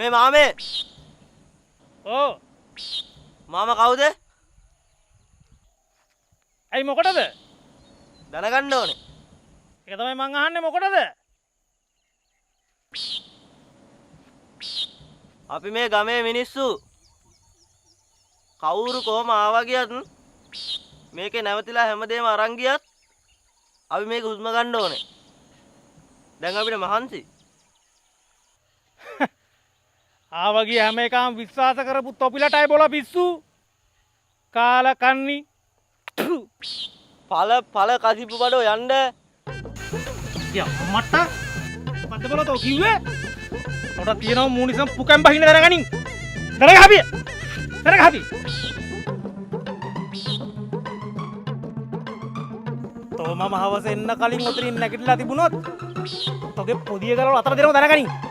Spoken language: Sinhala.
මේ මාමේ ඕ මාමා කවුද? ඇයි මොකටද? දැනගන්න ඕනේ. ඒක තමයි මං අහන්නේ මොකටද? අපි මේ ගමේ මිනිස්සු කවුරු කොහම ආවා ගියත් මේකේ නැවතිලා හැමදේම අරන් ගියත් අපි මේක හුස්ම ගන්න ඕනේ. දැන් අපිට මහන්සි. ආවගේ හැම එකම විශ්වාස කරපු තොපිලටයි බොල පිස්සු. කාලකන්නි. පල කසිප්පු බඩෝ යන්න. මට මොකද්ද බල තෝ කිව්වේ? උඩ තියෙනවා මූනිසම් පුකම් බහින්න දරගනින්. දරග හපිය. දරග හපිය. තෝ මම හවස එන්න කලින් උතරින් නැගිටලා තිබුණොත් තෝගේ පොදිය ගලවලා අතර දෙනව දරගනින්.